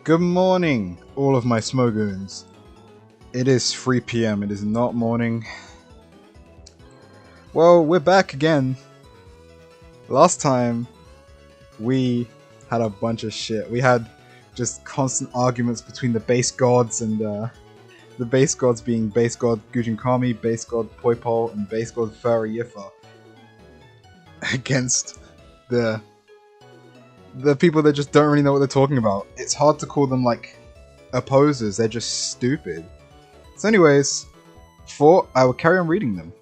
Good morning, all of my Smogoons. It is 3 PM, it is not morning. Well, we're back again. Last time, we had a bunch of shit. We had just constant arguments between the base gods and the base gods being base god GujinKami, base god Poipole, and base god Furryiffer against the people that just don't really know what they're talking about. It's hard to call them like opposers, they're just stupid. So anyways, I will carry on reading them.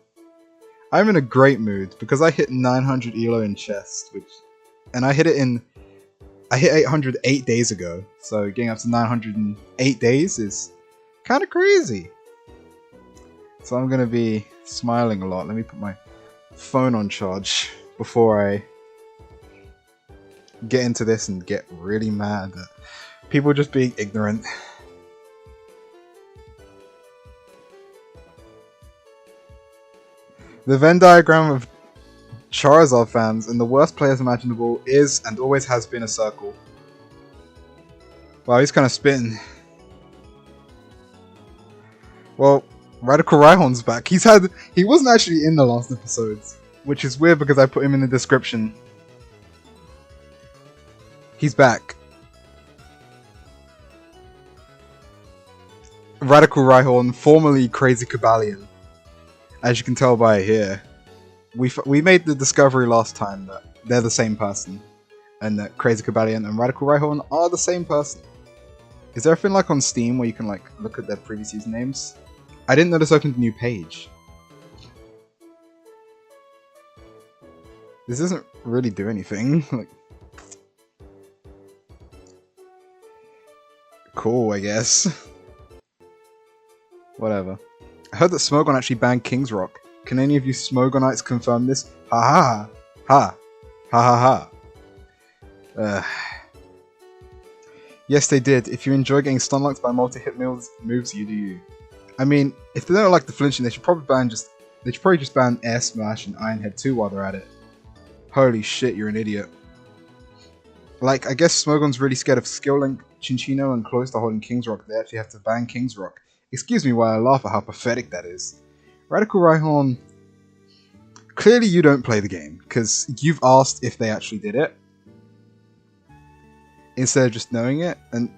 I'm in a great mood because I hit 900 elo in chest, and I hit 800 8 days ago, so getting up to 908 days is kind of crazy. So I'm gonna be smiling a lot. Let me put my phone on charge before I get into this and get really mad at people just being ignorant. The Venn diagram of Charizard fans and the worst players imaginable is and always has been a circle. Wow, he's kind of spitting. Well, Radical-Rhyhorn's back. He wasn't actually in the last episodes, which is weird because I put him in the description. He's back. Radical-Rhyhorn, formerly Crazy-Coballion. As you can tell by here, we made the discovery last time that they're the same person, and that Crazy-Coballion and Radical-Rhyhorn are the same person. Is there a thing like on Steam where you can like look at their previous usernames? I didn't know this opened a new page. This doesn't really do anything. Like, cool, I guess. Whatever. I heard that Smogon actually banned King's Rock. Can any of you Smogonites confirm this? Ha ha ha. Ha ha ha. Yes, they did. If you enjoy getting stunlocked by multi-hit moves, you do you. I mean, if they don't like the flinching, they should probably just ban Air Smash and Iron Head 2 while they're at it. Holy shit, you're an idiot. Like, I guess Smogon's really scared of Skill Link, Chinchino, and Cloyster holding King's Rock. They actually have to ban King's Rock. Excuse me while I laugh at how pathetic that is. Radical-Rhyhorn, clearly you don't play the game, because you've asked if they actually did it, instead of just knowing it, and...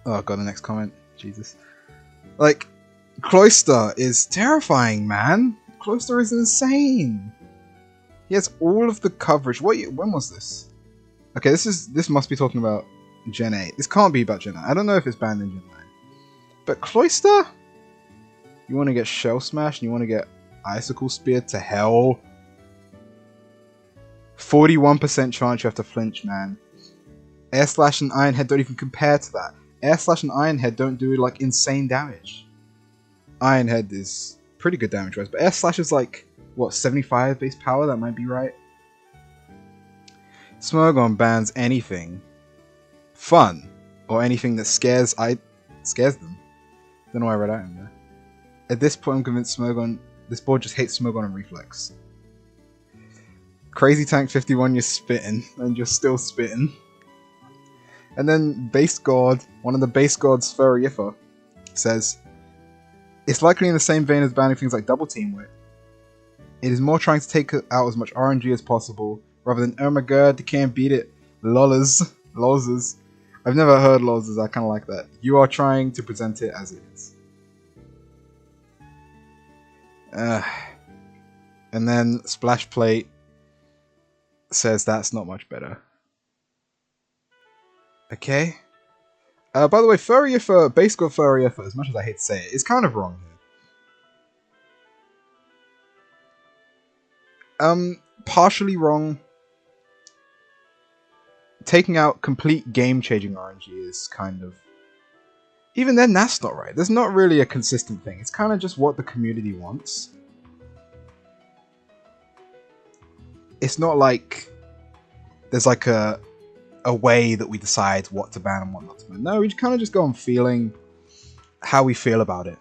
Oh god, the next comment. Jesus. Like, Cloyster is terrifying, man. Cloyster is insane. He has all of the coverage. When was this? Okay, this must be talking about Gen 8. This can't be about Gen 8. I don't know if it's banned in Gen 9. But Cloyster? You want to get Shell Smash and you want to get Icicle Spear to hell? 41% chance you have to flinch, man. Air Slash and Iron Head don't even compare to that. Air Slash and Iron Head don't do like insane damage. Iron Head is pretty good damage wise, but Air Slash is like, what, 75 base power? That might be right. Smogon bans anything fun or anything that scares them. Don't know why I read out in there. At this point, I'm convinced this board just hates Smogon and Reflex. Crazy Tank 51, you're spitting, and you're still spitting. And then Base God, one of the Base Gods, Furryiffer, says, it's likely in the same vein as banning things like Double Team Whip. It is more trying to take out as much RNG as possible, rather than, oh my god, you can't beat it. Lolzers. I've never heard lolzers, I kind of like that. You are trying to present it as it is. And then Splashplate says that's not much better. Okay. By the way, Furryiffer, base god Furryiffer, as much as I hate to say it, is kind of wrong here. Partially wrong. Taking out complete game-changing RNG is kind of... Even then, that's not right. There's not really a consistent thing. It's kind of just what the community wants. It's not like there's like a way that we decide what to ban and what not to ban. No, we kind of just go on feeling how we feel about it.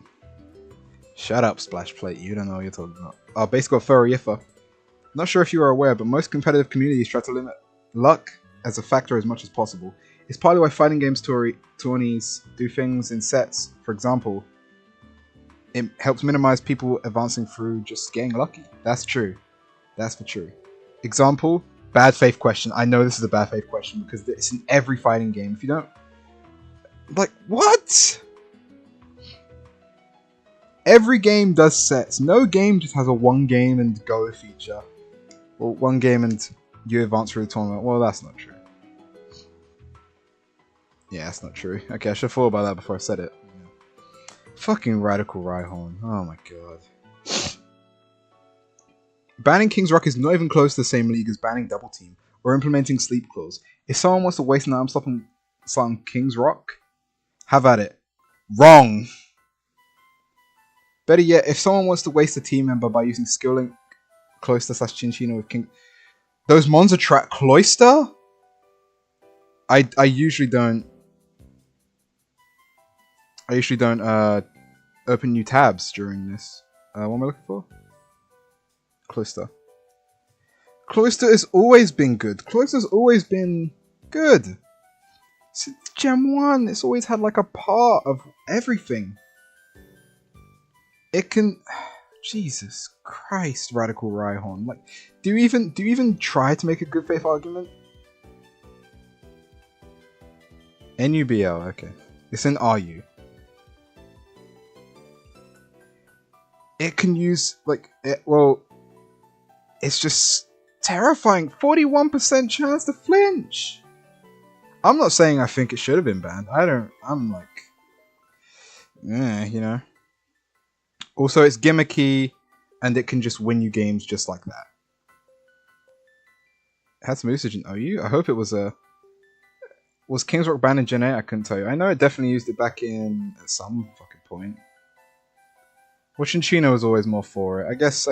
Shut up, Splashplate. You don't know what you're talking about. Oh, basically, Furryiffer. Not sure if you are aware, but most competitive communities try to limit luck as a factor as much as possible. It's partly why fighting games tourneys do things in sets. For example, it helps minimize people advancing through just getting lucky. That's true. That's for true. Example, bad faith question. I know this is a bad faith question because it's in every fighting game. If you don't... Like, what? Every game does sets. No game just has a one game and go feature. Well, one game and you advance through the tournament. Well, that's not true. Yeah, that's not true. Okay, I should have thought about that before I said it. Yeah. Fucking Radical-Rhyhorn. Oh my god. Banning King's Rock is not even close to the same league as banning Double Team or implementing Sleep Clause. If someone wants to waste an item slot on King's Rock, have at it. Wrong! Better yet, if someone wants to waste a team member by using Skill Link Cloister / Chinchino with King... Those mons attract Cloister? I usually don't open new tabs during this. What am I looking for? Cloister. Cloister has always been good. Cloister's always been good. Since Gen 1, it's always had like a part of everything. It can... Jesus Christ, Radical-Rhyhorn. Like, do you even try to make a good faith argument? NUBL, okay. It's in RU. It can use, like, it's just terrifying. 41% chance to flinch. I'm not saying I think it should have been banned. I'm like, yeah, you know. Also, it's gimmicky, and it can just win you games just like that. It had some usage in OU. I hope it was a... Was King's Rock banned in Gen 8? I couldn't tell you. I know it definitely used it back in at some fucking point. Well, Chinchino was always more for it. I guess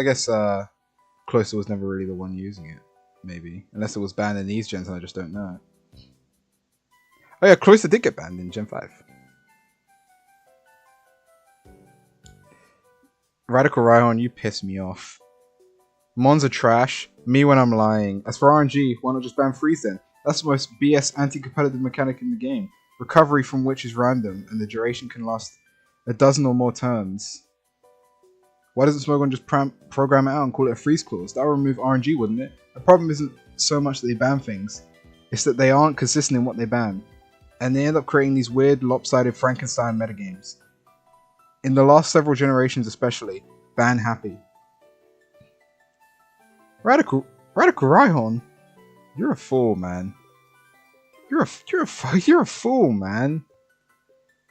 Cloister was never really the one using it. Maybe. Unless it was banned in these gens and I just don't know. Oh yeah, Cloister did get banned in Gen 5. Radical-Rhyhorn, you piss me off. Mons are trash. Me when I'm lying. As for RNG, why not just ban freeze then? That's the most BS anti-competitive mechanic in the game. Recovery from which is random, and the duration can last a dozen or more turns. Why doesn't Smogon just program it out and call it a freeze clause? That would remove RNG, wouldn't it? The problem isn't so much that they ban things, it's that they aren't consistent in what they ban. And they end up creating these weird, lopsided Frankenstein metagames. In the last several generations especially, ban happy. Radical-Rhyhorn? You're a fool, man. You're a fool, man.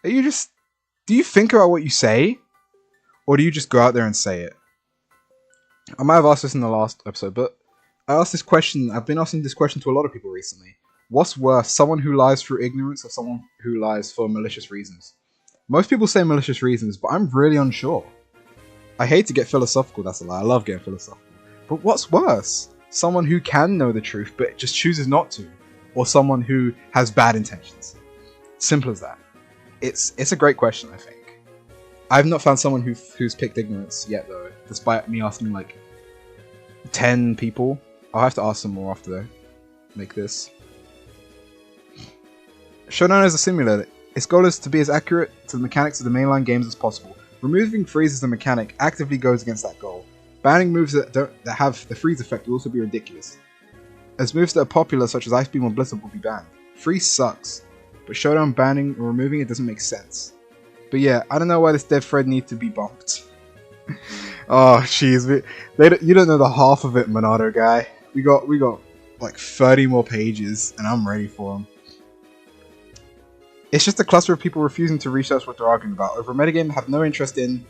Are you just... Do you think about what you say? Or do you just go out there and say it? I might have asked this in the last episode, but I asked this question... I've been asking this question to a lot of people recently. What's worse, someone who lies through ignorance or someone who lies for malicious reasons? Most people say malicious reasons, but I'm really unsure. I hate to get philosophical, that's a lie. I love getting philosophical. But what's worse? Someone who can know the truth but just chooses not to, or someone who has bad intentions. Simple as that. It's a great question, I think. I've not found someone who's picked ignorance yet, though, despite me asking like 10 people. I'll have to ask some more after I make this. Showdown is a simulator. Its goal is to be as accurate to the mechanics of the mainline games as possible. Removing freeze as a mechanic actively goes against that goal. Banning moves that have the freeze effect will also be ridiculous, as moves that are popular such as Ice Beam or Blizzard will be banned. Freeze sucks, but Showdown banning or removing it doesn't make sense. But yeah, I don't know why this dev thread needs to be bumped. Oh jeez, you don't know the half of it, Monado guy. We got like 30 more pages, and I'm ready for them. It's just a cluster of people refusing to research what they're arguing about over a metagame they have no interest in.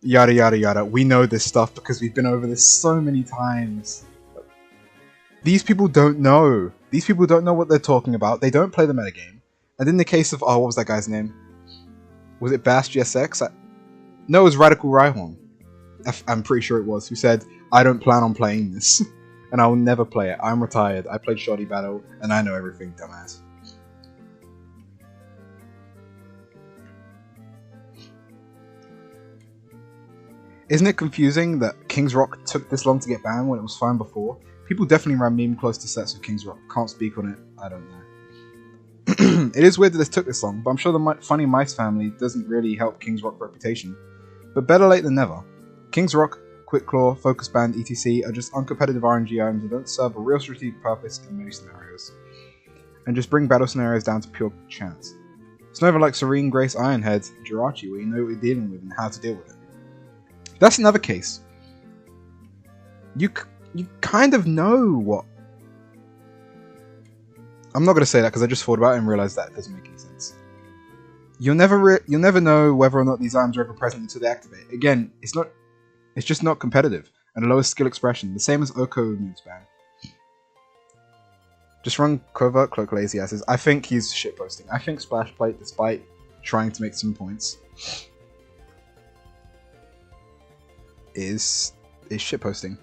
Yada yada yada. We know this stuff because we've been over this so many times. These people don't know. These people don't know what they're talking about. They don't play the metagame. And in the case of... Oh, what was that guy's name? Was it Bass GSX? No, it was Radical-Rhyhorn. I'm pretty sure it was. Who said, I don't plan on playing this. And I will never play it. I'm retired. I played Shoddy Battle. And I know everything, dumbass. Isn't it confusing that King's Rock took this long to get banned when it was fine before? People definitely ran meme close to sets with King's Rock. Can't speak on it. I don't know. It is weird that this took this long, but I'm sure the funny mice family doesn't really help King's Rock's reputation. But better late than never. King's Rock, Quick Claw, Focus Band, etc. are just uncompetitive RNG items that don't serve a real strategic purpose in many scenarios, and just bring battle scenarios down to pure chance. It's never like Serene Grace Ironhead Jirachi, where you know what you're dealing with and how to deal with it. That's another case. You kind of know what... I'm not going to say that because I just thought about it and realized that it doesn't make any sense. You'll never know whether or not these items are ever present until they activate. Again, it's just not competitive, and the lowest skill expression, the same as Oko moves ban. Just run Covert Cloak lazy asses. I think he's shitposting. I think Splashplate, despite trying to make some points, is shitposting.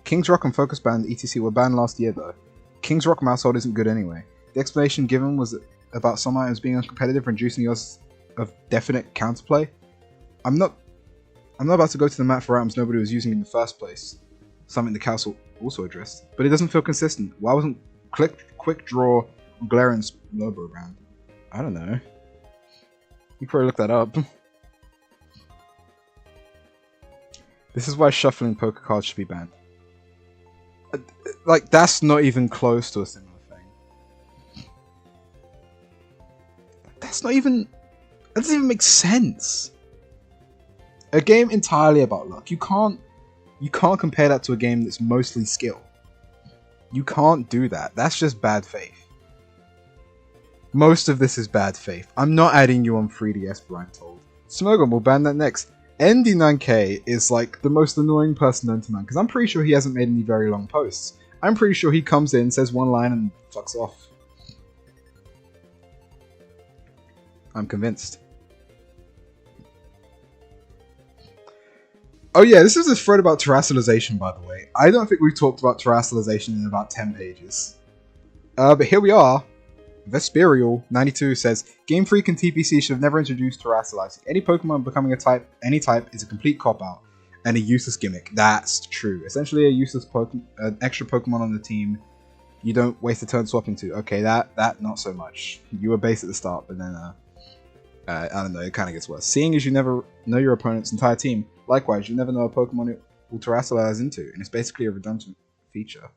King's Rock and Focus Band etc. were banned last year though. King's Rock Mousehold isn't good anyway. The explanation given was about some items being uncompetitive, reducing the odds of definite counterplay. I'm not about to go to the mat for items nobody was using in the first place. Something the council also addressed. But it doesn't feel consistent. Why wasn't Quick Draw Glaren's Lobo around? I don't know. You probably look that up. This is why shuffling poker cards should be banned. Like, that's not even close to a similar thing. That's not even... That doesn't even make sense. A game entirely about luck. You can't compare that to a game that's mostly skill. You can't do that. That's just bad faith. Most of this is bad faith. I'm not adding you on 3DS, Brian told. Smogon will ban that next. ND9K is like the most annoying person known to man, because I'm pretty sure he hasn't made any very long posts. I'm pretty sure he comes in, says one line, and fucks off. I'm convinced. Oh yeah, this is a thread about terrestrialization, by the way. I don't think we've talked about terrestrialization in about 10 pages. But here we are. Vesperial92 says, Game Freak and TPC should have never introduced terrestrializing. Any Pokemon becoming a type, any type, is a complete cop-out and a useless gimmick. That's true. Essentially a useless an extra Pokemon on the team you don't waste a turn swapping to. Okay, that not so much. You were base at the start, but then I don't know, it kind of gets worse. Seeing as you never know your opponent's entire team, likewise, you never know a Pokemon it will terrestrialize into, and it's basically a redundant feature.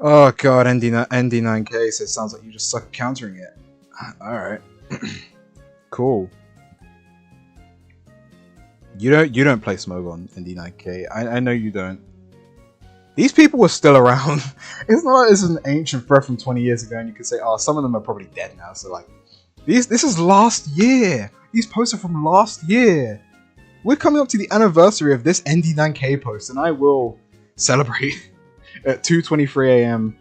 Oh god, ND9K says, sounds like you just suck at countering it. Alright. Cool. You don't play Smogon, ND9K. I know you don't. These people were still around. It's not like this is an ancient threat from 20 years ago and you could say, oh, some of them are probably dead now, so like... This is last year! These posts are from last year! We're coming up to the anniversary of this ND9K post, and I will celebrate at 2:23 AM.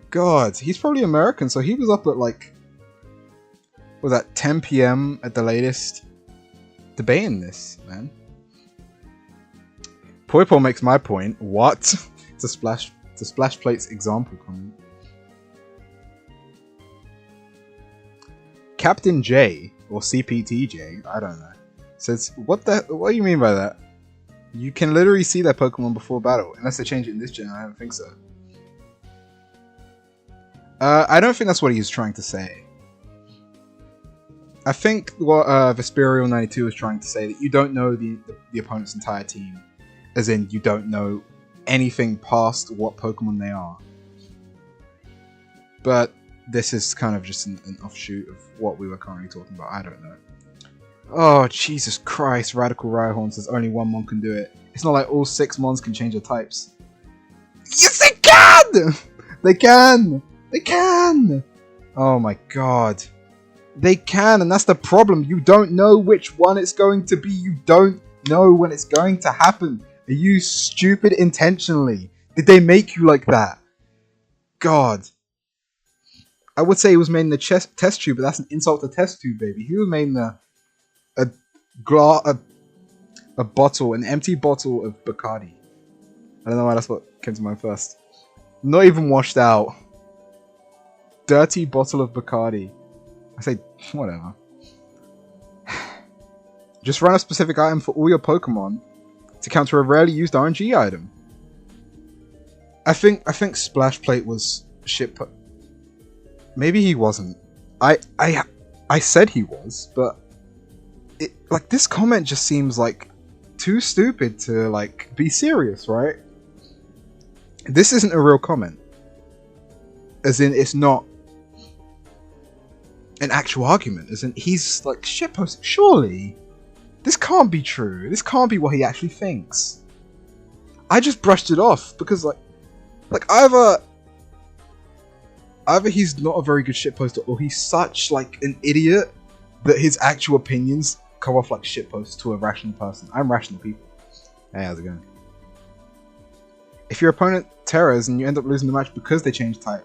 God, he's probably American, so he was up at like... What was that, 10 PM at the latest? Debating this, man. Poipole makes my point. What? It's a Splashplate's example comment. Captain J, or CPTJ, I don't know, says, what do you mean by that? You can literally see their Pokemon before battle, unless they change it in this gen. I don't think so. I don't think that's what he's trying to say. I think what Vesperial92 is trying to say, that you don't know the opponent's entire team, as in you don't know anything past what Pokemon they are. But this is kind of just an offshoot of what we were currently talking about. I don't know. Oh, Jesus Christ. Radical-Rhyhorn says only one mon can do it. It's not like all 6 mons can change their types. Yes, they can! They can! They can! Oh my god. They can, and that's the problem. You don't know which one it's going to be. You don't know when it's going to happen. Are you stupid intentionally? Did they make you like that? God. I would say he was made in the test tube, but that's an insult to test tube, baby. He was made in a bottle, an empty bottle of Bacardi. I don't know why that's what came to mind first. Not even washed out. Dirty bottle of Bacardi. I say, whatever. Just run a specific item for all your Pokemon to counter a rarely used RNG item. I think Splashplate was shit. Maybe he wasn't. I said he was, but like this comment just seems like too stupid to like be serious, right? This isn't a real comment. As in, it's not an actual argument. As in, he's like shitposting. Surely, this can't be true. This can't be what he actually thinks. I just brushed it off because like either he's not a very good shitposter, or he's such like an idiot that his actual opinions come off like shitposts to a rational person. I'm rational people. Hey, how's it going? If your opponent terrors and you end up losing the match because they changed the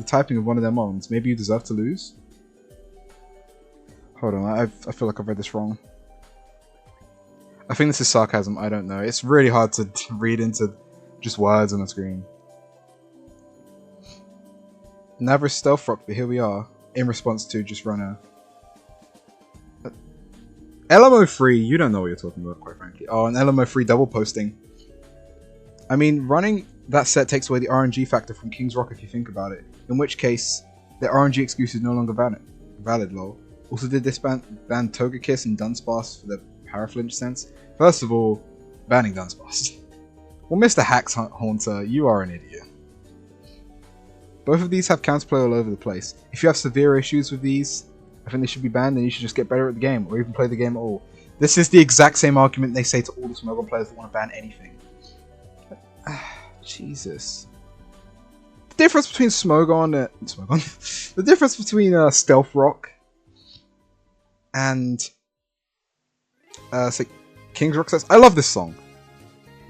typing of one of their mons, maybe you deserve to lose? Hold on, I feel like I've read this wrong. I think this is sarcasm, I don't know. It's really hard to read into just words on the screen. Never stealth rock, but here we are. In response to just runner. LMO free, you don't know what you're talking about, quite frankly. Oh, an LMO free double posting. I mean, running that set takes away the RNG factor from King's Rock if you think about it. In which case, the RNG excuse is no longer valid, lol. Also, did this ban Togekiss and Dunsparce for the Paraflinch sense? First of all, banning Dunsparce. Well, Mr. Hax Haunter, you are an idiot. Both of these have counterplay all over the place. If you have severe issues with these, I think they should be banned, then you should just get better at the game, or even play the game at all. This is the exact same argument they say to all the Smogon players that want to ban anything. Jesus. The difference between Smogon the difference between Stealth Rock and say King's Rock says, I love this song.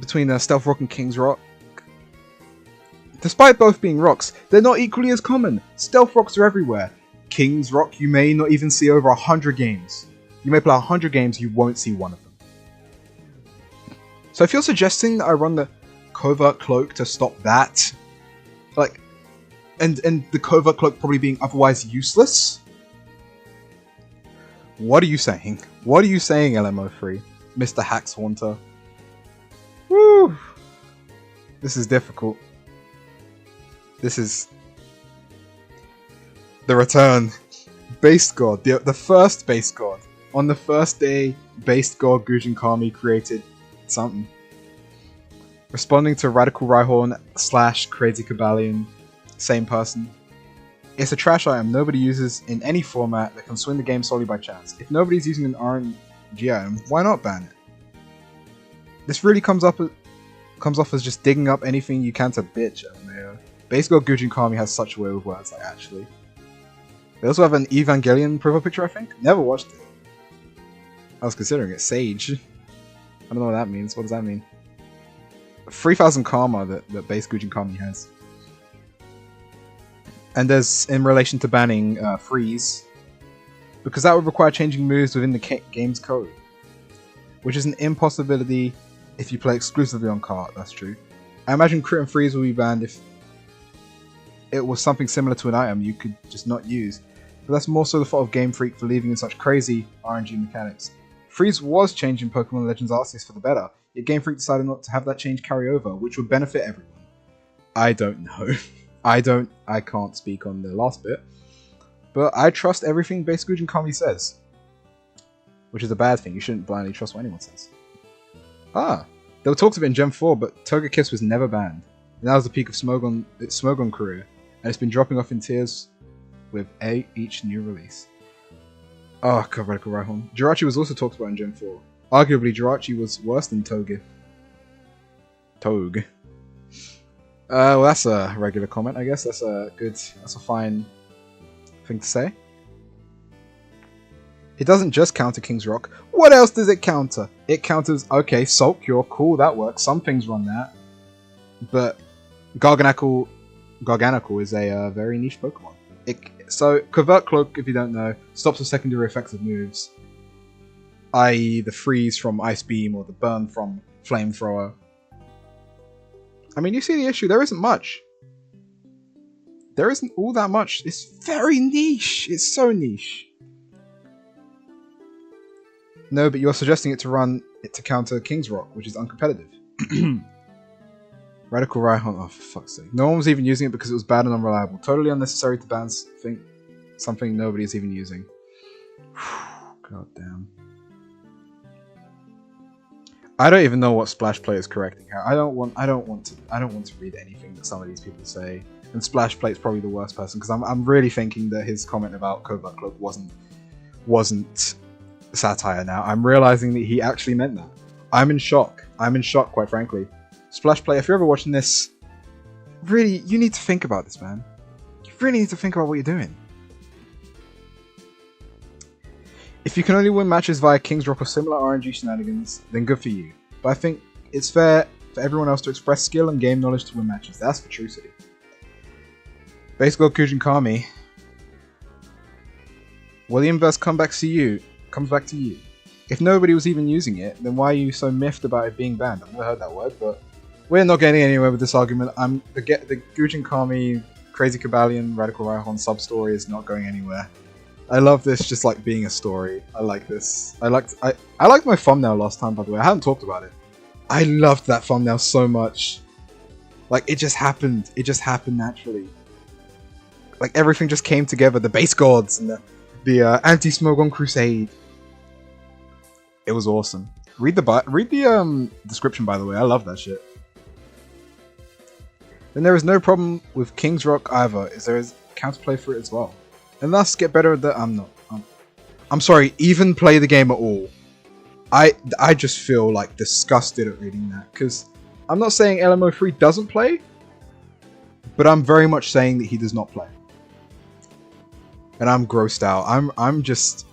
Between Stealth Rock and King's Rock. Despite both being rocks, they're not equally as common. Stealth Rocks are everywhere. King's Rock you may not even see over 100 games. You may play 100 games, you won't see one of them. So if you're suggesting that I run the Covert Cloak to stop that, like, and the Covert Cloak probably being otherwise useless, what are you saying? What are you saying, LMO3? Mr. Hax Haunter? Woo! This is difficult. This is the return. Based God, the first base god. On the first day, based god GujinKami created something. Responding to Radical-Rhyhorn / Crazy-Coballion, same person. It's a trash item nobody uses in any format that can swing the game solely by chance. If nobody's using an RNG item, why not ban it? This really comes off as just digging up anything you can to bitch, LMAO. Base god GujinKami has such a way with words, like, actually. They also have an Evangelion profile picture, I think? Never watched it. I was considering it. Sage. I don't know what that means. What does that mean? 3,000 karma that base GujinKami has. And there's, in relation to banning freeze, because that would require changing moves within the game's code. Which is an impossibility if you play exclusively on cart, that's true. I imagine crit and freeze will be banned if it was something similar to an item you could just not use. But that's more so the fault of Game Freak for leaving in such crazy RNG mechanics. Freeze was changed in Pokemon Legends Arceus for the better, yet Game Freak decided not to have that change carry over, which would benefit everyone. I don't know. I can't speak on the last bit. But I trust everything base GujinKami says. Which is a bad thing, you shouldn't blindly trust what anyone says. Ah, there were talks of it in Gen 4, but Togekiss was never banned. And that was the peak of its Smogon career, and it's been dropping off in tiers with each new release. Oh god, Radical-Rhyhorn. Jirachi was also talked about in Gen 4. Arguably, Jirachi was worse than Toge. Well, that's a regular comment, I guess. That's a fine thing to say. It doesn't just counter King's Rock. What else does it counter? It counters, okay, Salt Cure, cool, that works. Some things run that. But Garganacl is a very niche Pokemon. So, Covert Cloak, if you don't know, stops the secondary effects of moves. I.e. the freeze from Ice Beam or the burn from Flamethrower. I mean, you see the issue, there isn't much. There isn't all that much. It's very niche. It's so niche. No, but you're suggesting it to counter King's Rock, which is uncompetitive. Radical-Rhyhorn, oh for fuck's sake. No one was even using it because it was bad and unreliable. Totally unnecessary to ban something nobody's even using. God damn. I don't even know what Splashplate is correcting here. I don't want to read anything that some of these people say. And Splashplate's probably the worst person because I'm really thinking that his comment about Covert Club wasn't satire now. I'm realizing that he actually meant that. I'm in shock. I'm in shock, quite frankly. Splashplate, if you're ever watching this, really, you need to think about this, man. You really need to think about what you're doing. If you can only win matches via King's Rock or similar RNG shenanigans, then good for you. But I think it's fair for everyone else to express skill and game knowledge to win matches. That's the true city. Baseball GujinKami. Well, the inverse comes back to you. If nobody was even using it, then why are you so miffed about it being banned? I've never heard that word, but we're not getting anywhere with this argument. The GujinKami, Crazy-Coballion, Radical-Rhyhorn sub-story is not going anywhere. I love this just like being a story. I like this. I liked my thumbnail last time, by the way. I haven't talked about it. I loved that thumbnail so much. Like, it just happened. It just happened naturally. Like, everything just came together. The base gods and the anti-Smogon crusade. It was awesome. Read the description, by the way. I love that shit. Then there is no problem with King's Rock either, as there is counterplay for it as well. And thus get better at the I'm sorry, even play the game at all. I just feel like disgusted at reading that, because I'm not saying LMO3 doesn't play, but I'm very much saying that he does not play. And I'm grossed out. I'm just,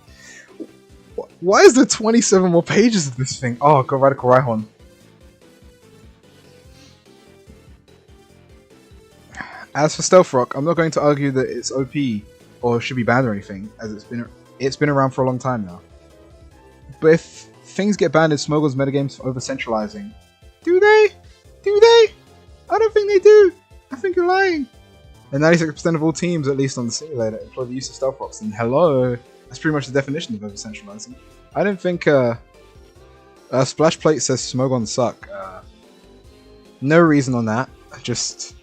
why is there 27 more pages of this thing? Oh god, Radical-Rhyhorn. As for Stealth Rock, I'm not going to argue that it's OP or should be banned or anything, as it's been around for a long time now. But if things get banned in Smogon's metagames for over-centralizing, do they? Do they? I don't think they do. I think you're lying. And 96% of all teams, at least on the simulator, employ the use of Stealth Rocks. And hello, that's pretty much the definition of over-centralizing. I don't think Splashplate says Smogon suck. No reason on that. Just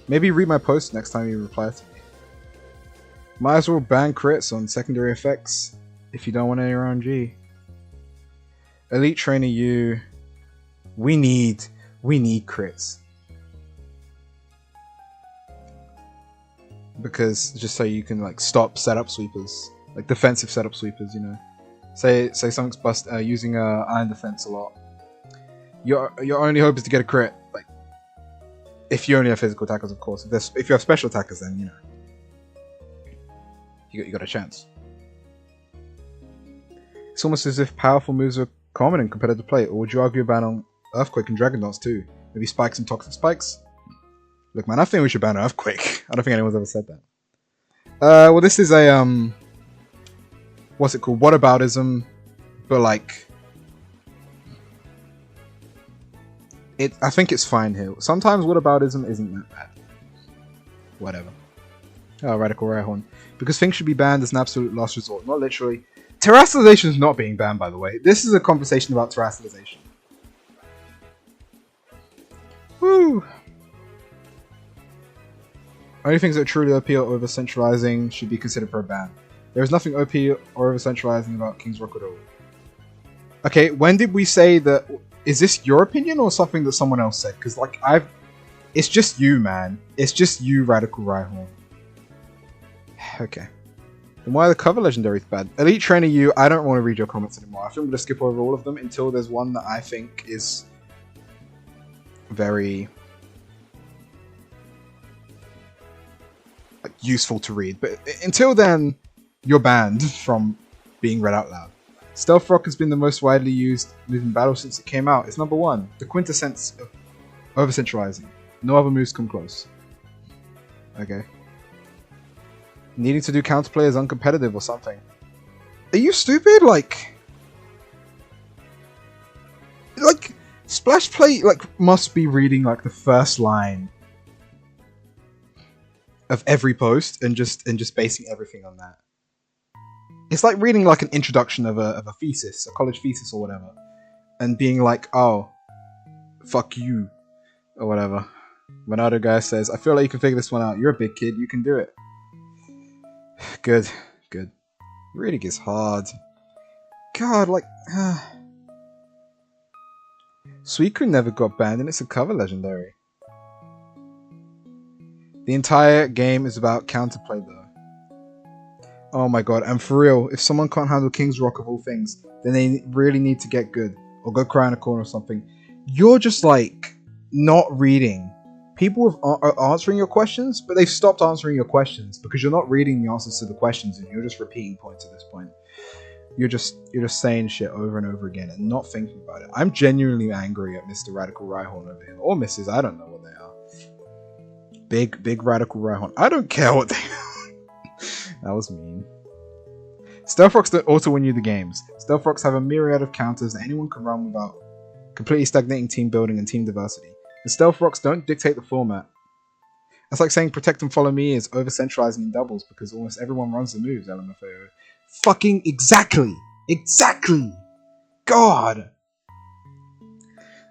maybe read my post next time you reply to me. Might as well ban crits on secondary effects if you don't want any RNG. Elite Trainer U. We need crits. Because just so you can like stop setup sweepers. Like defensive setup sweepers, you know. Say something's using iron defense a lot. Your only hope is to get a crit. Like, if you only have physical attackers, of course. If you have special attackers, then, you know, you got a chance. It's almost as if powerful moves are common in competitive play, or would you argue a ban on Earthquake and Dragon Dance too? Maybe Spikes and Toxic Spikes? Look, man, I think we should ban Earthquake. I don't think anyone's ever said that. Well, this is a, what's it called? Whataboutism, but like, I think it's fine here. Sometimes whataboutism isn't that bad. Whatever. Oh, Radical-Rhyhorn. Because things should be banned as an absolute last resort. Not literally. Terrestrialization is not being banned, by the way. This is a conversation about terrestrialization. Woo! Only things that are truly OP or over-centralizing should be considered for a ban. There is nothing OP or over-centralizing about King's Rock at all. Okay, when did we say that? Is this your opinion or something that someone else said? Because, like, it's just you, man. It's just you, Radical-Rhyhorn. Okay. Then why are the cover legendaries bad? Elite Trainer U, I don't want to read your comments anymore. I think I'm going to skip over all of them until there's one that I think is very useful to read. But until then, you're banned from being read out loud. Stealth Rock has been the most widely used move in battle since it came out. It's number one. The quintessence of over-centralizing. No other moves come close. Okay. Needing to do counterplay is uncompetitive or something. Are you stupid? Like Splashplate must be reading like the first line of every post and just basing everything on that. It's like reading like an introduction of a thesis, a college thesis or whatever, and being like, oh, Fuck you. Or whatever. Bernardo guy says, I feel like you can figure this one out. You're a big kid. You can do it. Good. Good. Really gets hard. God, like... Suicune never got banned and it's a cover legendary. The entire game is about counterplay though. Oh my god, and for real, if someone can't handle King's Rock of all things, then they really need to get good. Or go cry in a corner or something. You're just like, not reading. People are answering your questions, but they've stopped answering your questions because you're not reading the answers to the questions and you're just repeating points at this point. You're just saying shit over and over again and not thinking about it. I'm genuinely angry at Mr. Radical-Rhyhorn over here. Or Mrs. I don't know what they are. Big Radical-Rhyhorn. I don't care what they are. That was mean. Stealth Rocks don't auto-win you the games. Stealth Rocks have a myriad of counters that anyone can run without completely stagnating team building and team diversity. The Stealth Rocks don't dictate the format. That's like saying Protect and Follow Me is over-centralizing in doubles because almost everyone runs the moves, LMFAO. Fucking exactly! Exactly! God!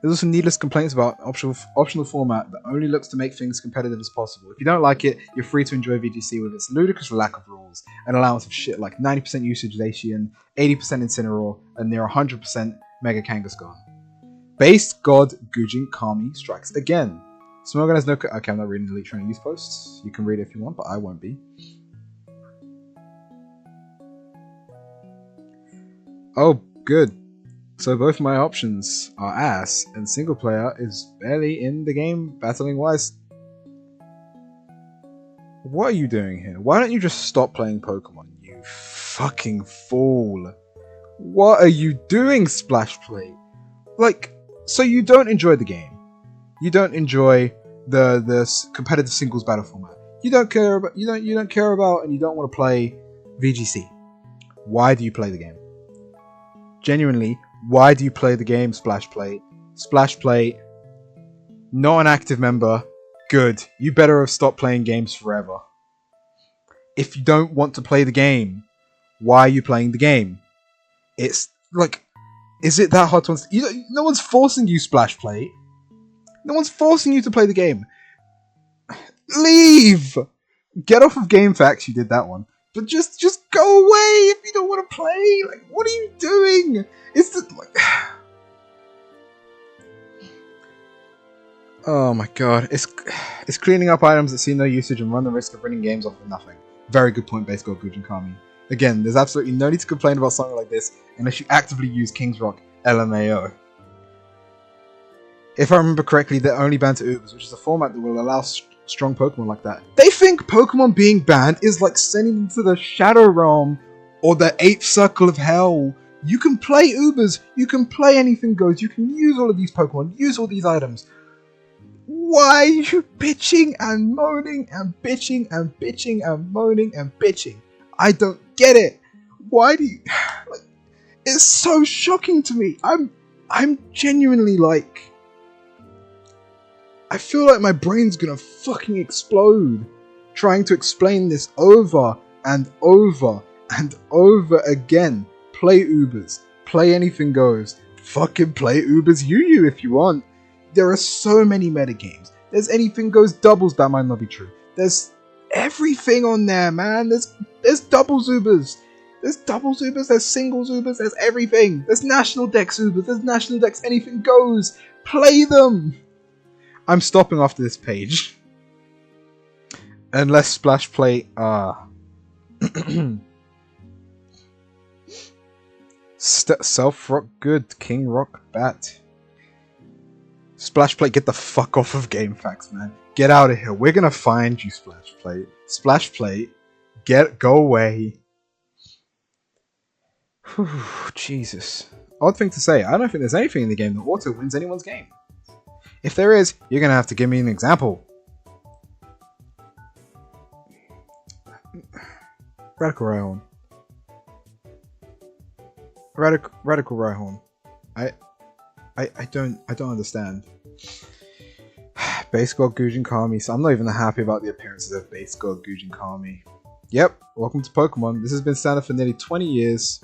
There's also needless complaints about optional format that only looks to make things competitive as possible. If you don't like it, you're free to enjoy VGC with its ludicrous lack of rules and allowance of shit like 90% usage Dacian, 80% Incineroar, and near 100% Mega Kangaskhan. Base God GujinKami strikes again. Smogon has no... Okay, I'm not reading the Elite Training Youth posts. You can read it if you want, but I won't be. Oh, good. So both my options are ass, and single player is barely in the game battling-wise. What are you doing here? Why don't you just stop playing Pokemon, you fucking fool? What are you doing, Splashplate? Like, so you don't enjoy the game. You don't enjoy the competitive singles battle format. You don't care about and you don't want to play VGC. Why do you play the game? Genuinely, why do you play the game, Splashplate? Splashplate, not an active member. Good. You better have stopped playing games forever. If you don't want to play the game, why are you playing the game? It's like, is it that hard to understand? No one's forcing you, Splashplate. No one's forcing you to play the game. Leave! Get off of GameFAQs, you did that one. But just go away if you don't want to play. Like, what are you doing? It's just like... Oh my god. It's cleaning up items that see no usage and run the risk of running games off of nothing. Very good point, base god GujinKami. Again, there's absolutely no need to complain about something like this unless you actively use King's Rock LMAO. If I remember correctly, they're only banned to Ubers, which is a format that will allow strong Pokemon like that. They think Pokemon being banned is like sending them to the Shadow Realm or the 8th Circle of Hell. You can play Ubers, you can play Anything Goes, you can use all of these Pokemon, use all these items. Why are you bitching and moaning and bitching and bitching and moaning and bitching? I don't get it. Why do you... Like, it's so shocking to me. I'm genuinely like... I feel like my brain's gonna fucking explode trying to explain this over and over and over again. Play Ubers. Play Anything Goes. Fucking play Ubers UU if you want. There are so many metagames. There's Anything Goes doubles, that might not be true. There's everything on there, man. There's doubles Ubers. There's doubles Ubers, there's singles Ubers, there's everything. There's national Dex Ubers, there's national Dex Anything Goes. Play them! I'm stopping after this page. Unless Splashplate... Self-Rock good. King Rock bat. Splashplate, get the fuck off of GameFAQs, man. Get out of here. We're gonna find you, Splashplate. Splashplate, go away. Whew, Jesus. Odd thing to say. I don't think there's anything in the game that auto wins anyone's game. If there is, you're gonna have to give me an example. Radical-Rhyhorn. Radical-Rhyhorn. I don't understand. Base God GujinKami. So I'm not even happy about the appearances of Base God GujinKami. Yep, welcome to Pokemon. This has been standard for nearly 20 years.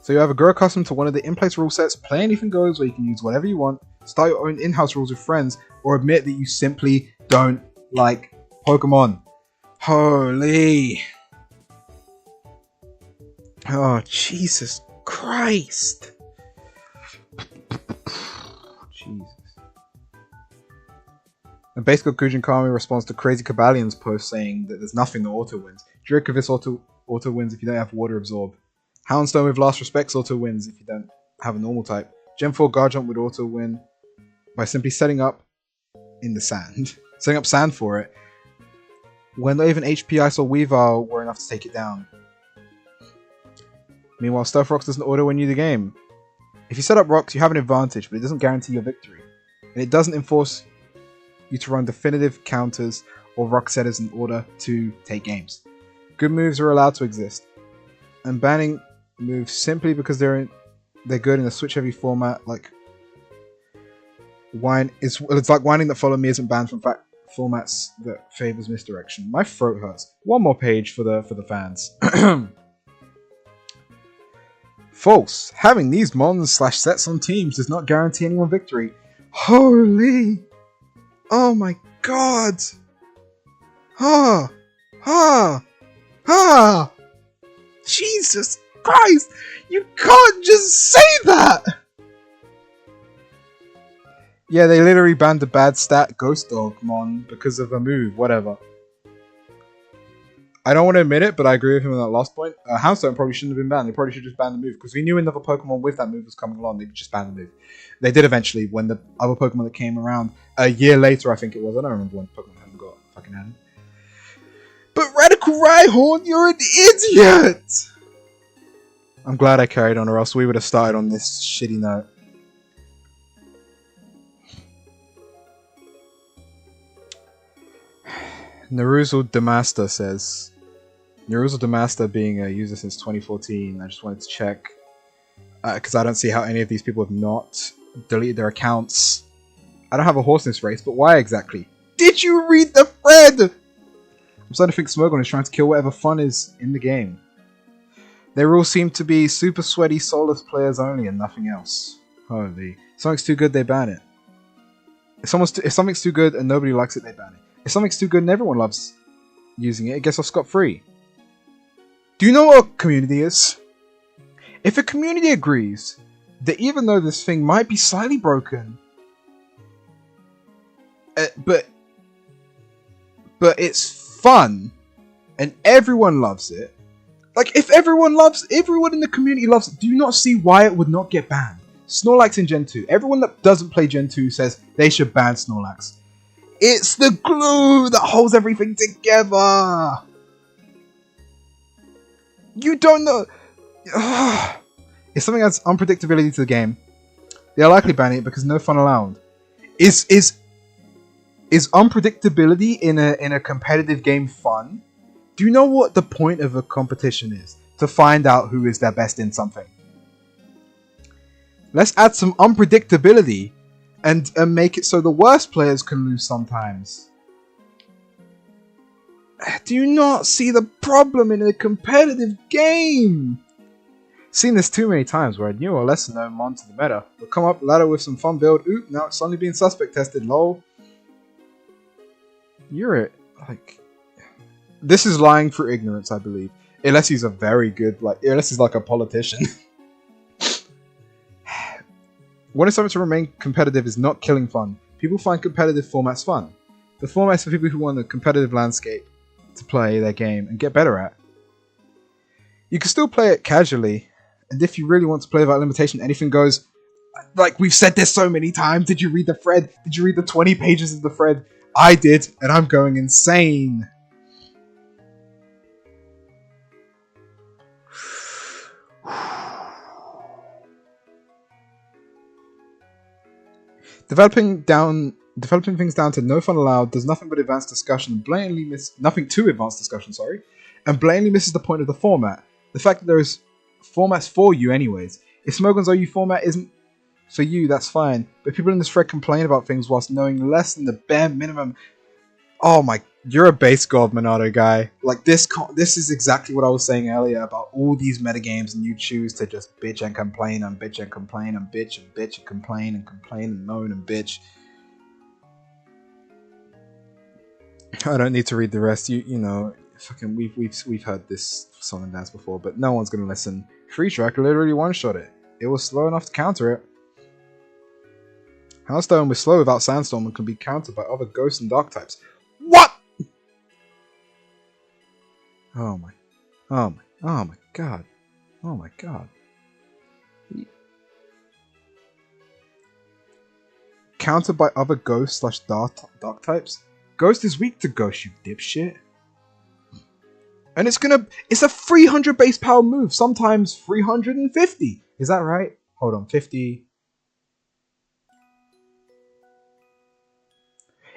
So you either grow accustomed to one of the in-place rule sets, play Anything Goes, where you can use whatever you want, start your own in-house rules with friends, or admit that you simply don't like Pokemon. Holy. Oh, Jesus Christ. Jesus. And basically, GujinKami responds to Crazy-Coballion's post saying that there's nothing that auto-wins. Dracovis auto-wins if you don't have Water Absorb. Houndstone with Last Respects auto-wins if you don't have a normal type. Gen 4 Garchomp would auto-win by simply setting up in the sand. Setting up sand for it. When not even HP Ice or Weavile were enough to take it down. Meanwhile, Stealth Rocks doesn't auto-win you the game. If you set up Rocks, you have an advantage, but it doesn't guarantee your victory. And it doesn't enforce you to run definitive counters or rock setters in order to take games. Good moves are allowed to exist. And banning moves simply because they're good in a switch-heavy format like Wine is it's like Whining That Follow Me isn't banned from formats that favors misdirection. My throat hurts. One more page for the fans. False. Having these mons/sets on teams does not guarantee anyone victory. Holy! Oh my god! Ha! Ha! Ha! Jesus Christ! You can't just say that! Yeah, they literally banned the bad stat Ghost Dog Mon because of a move, whatever. I don't want to admit it, but I agree with him on that last point. Houndstone probably shouldn't have been banned. They probably should just ban the move, because we knew another Pokemon with that move was coming along. They just banned the move. They did eventually, when the other Pokemon that came around a year later, I think it was. I don't remember when Pokemon hadn't got fucking added. But Radical-Rhyhorn, you're an idiot! I'm glad I carried on, or else we would have started on this shitty note. Neruzal Demaster says, Neruzal Demaster being a user since 2014, I just wanted to check, because I don't see how any of these people have not deleted their accounts. I don't have a horse in this race, but why exactly? Did you read the thread? I'm starting to think Smogon is trying to kill whatever fun is in the game. Their rules seem to be super sweaty soulless players only and nothing else. Holy. If something's too good, they ban it. If something's too good and nobody likes it, they ban it. If something's too good and everyone loves using it, it gets off scot-free. Do you know what a community is? If a community agrees that even though this thing might be slightly broken, but it's fun and everyone loves it, like if everyone in the community loves it, do you not see why it would not get banned? Snorlax in Gen 2. Everyone that doesn't play Gen 2 says they should ban Snorlax. It's the glue that holds everything together. You don't know. If something adds unpredictability to the game, they'll likely ban it because no fun allowed. Is unpredictability in a competitive game fun? Do you know what the point of a competition is? To find out who is their best in something. Let's add some unpredictability and make it so the worst players can lose sometimes. Do you not see the problem in a competitive game? Seen this too many times where a new or lesser known mon to the meta will come up ladder with some fun build. Oop, now it's suddenly being suspect tested, lol. You're like... This is lying for ignorance, I believe. Unless he's a very good, unless he's like a politician. Wanting something to remain competitive is not killing fun. People find competitive formats fun. The format's for people who want a competitive landscape to play their game and get better at. You can still play it casually, and if you really want to play without limitation, anything goes. Like we've said this so many times. Did you read the thread? Did you read the 20 pages of the thread? I did, and I'm going insane. Developing things down to no fun allowed does nothing but advanced discussion and blatantly nothing to advanced discussion, and blatantly misses the point of the format. The fact that there is formats for you anyways. If Smogon's OU format isn't for you, that's fine. But people in this thread complain about things whilst knowing less than the bare minimum. Oh my, you're a base god, Monado guy. Like this is exactly what I was saying earlier about all these metagames, and you choose to just bitch and complain and bitch and complain and bitch and bitch and complain and moan and bitch. I don't need to read the rest. You know, fucking we've heard this song and dance before, but no one's gonna listen. Freestrike literally one-shot it. It was slow enough to counter it. Houndstone was slow without Sandstorm and can be countered by other ghost and dark types. What? Oh my god. Oh my god. Countered by other ghost / dark types? Ghost is weak to ghost, you dipshit. And it's a 300 base power move, sometimes 350. Is that right? Hold on, 50.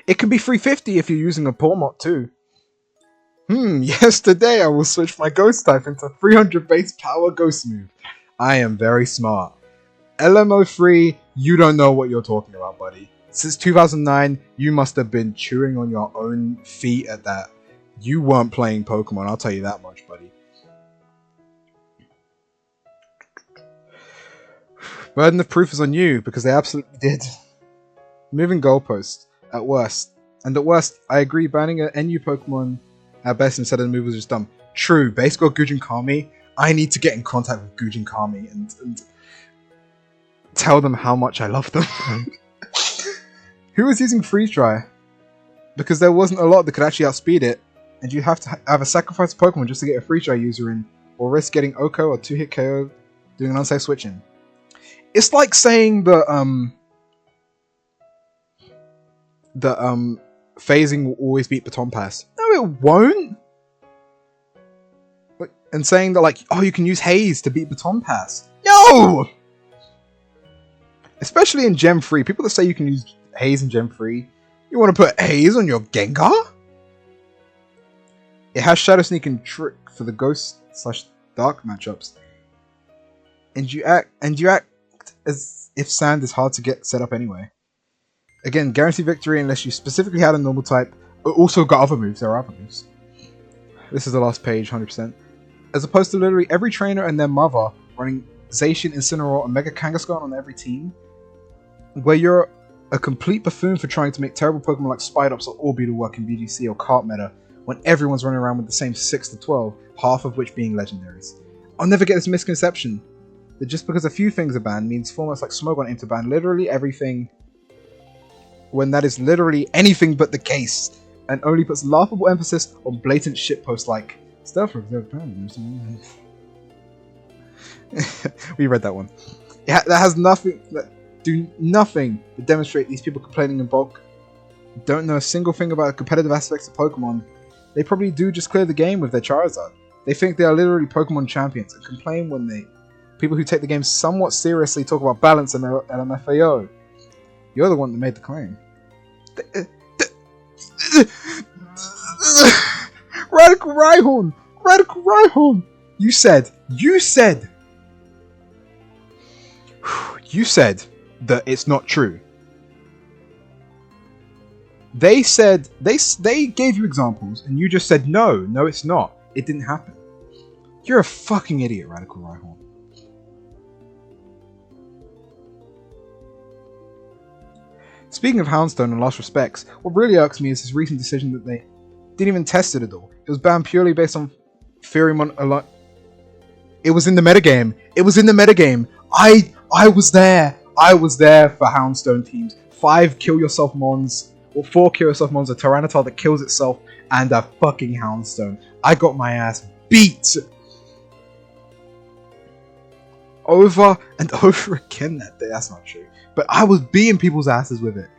It can be 350 if you're using a Pormot too. Yes, today I will switch my ghost type into 300 base power ghost move. I am very smart. LMO3, you don't know what you're talking about, buddy. Since 2009, you must have been chewing on your own feet at that. You weren't playing Pokemon, I'll tell you that much, buddy. Burden of proof is on you, because they absolutely did. Moving goalposts, at worst. And at worst, I agree, banning an NU Pokemon at best instead of the move was just dumb. True, base got GujinKami. I need to get in contact with GujinKami and tell them how much I love them. Who was using Freeze Dry? Because there wasn't a lot that could actually outspeed it, and you have to have a sacrifice Pokemon just to get a Freeze Dry user in, or risk getting Oko or 2-hit KO doing an unsafe switch in. It's like saying that phasing will always beat Baton Pass. No, it won't. And saying that, like, oh, you can use Haze to beat Baton Pass. No! Especially in Gem 3. People that say you can use Haze in Gem 3. You want to put Haze on your Gengar? It has Shadow Sneak and Trick for the Ghost / Dark matchups. And you act as if Sand is hard to get set up anyway. Again, guarantee victory unless you specifically had a normal type. But also got other moves. There are other moves. This is the last page, 100%. As opposed to literally every trainer and their mother running Zacian, Incineroar, and Mega Kangaskhan on every team, where you're a complete buffoon for trying to make terrible Pokemon like Spidops or Orbeetle work in BGC or Cart Meta, when everyone's running around with the same 6 to 12, half of which being legendaries. I'll never get this misconception that just because a few things are banned means formats like Smogon aim to ban literally everything, when that is literally anything but the case, and only puts laughable emphasis on blatant shitposts like stuff for we read that one. Yeah, that has nothing. That do nothing to demonstrate these people complaining in bulk don't know a single thing about the competitive aspects of Pokemon. They probably do just clear the game with their Charizard. They think they are literally Pokemon champions and complain when people who take the game somewhat seriously talk about balance and LMFAO. You're the one that made the claim. Radical-Rhyhorn! Radical-Rhyhorn! You said that it's not true. They said, they gave you examples, and you just said, no, it's not. It didn't happen. You're a fucking idiot, Radical-Rhyhorn. Speaking of Houndstone and Lost Respects, what really irks me is his recent decision that they didn't even test it at all. It was banned purely based on Pheromone alone. It was in the metagame. It was in the metagame. I was there. I was there for Houndstone teams. 5 kill yourself mons, or 4 kill yourself mons, a Tyranitar that kills itself, and a fucking Houndstone. I got my ass beat over and over again that day. That's not true. But I was beating people's asses with it.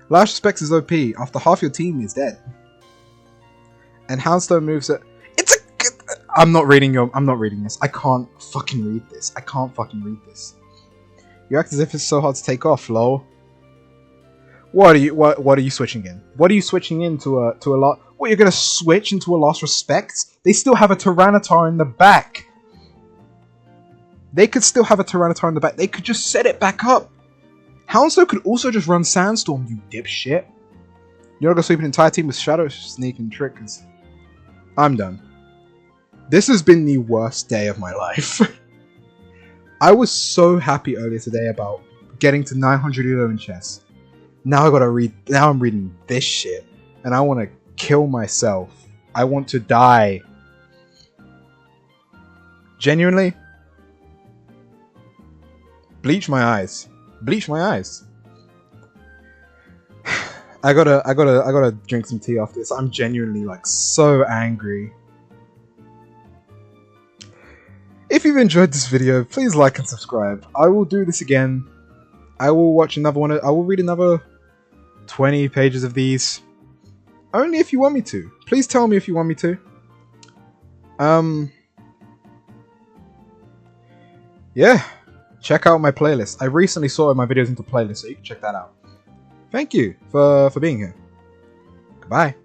Last Respects is OP after half your team is dead. And Houndstone moves it. I'm not reading this. I can't fucking read this. You act as if it's so hard to take off, lol. What are you switching in? What are you switching into a lot? What, you're gonna switch into a Lost Respects? They still have a Tyranitar in the back. They could still have a Tyranitar in the back. They could just set it back up. Houndstone could also just run Sandstorm, you dipshit. You're gonna sweep an entire team with Shadow, Sneak, and Trick, because I'm done. This has been the worst day of my life. I was so happy earlier today about getting to 900 Elo in chess. Now I gotta read. Now I'm reading this shit, and I want to kill myself. I want to die. Genuinely, bleach my eyes. Bleach my eyes. I gotta drink some tea after this. I'm genuinely like so angry. If you've enjoyed this video, please like and subscribe. I will do this again. I will watch another one. I will read another 20 pages of these. Only if you want me to. Please tell me if you want me to. Yeah. Check out my playlist. I recently sorted my videos into playlists, so you can check that out. Thank you for being here. Goodbye.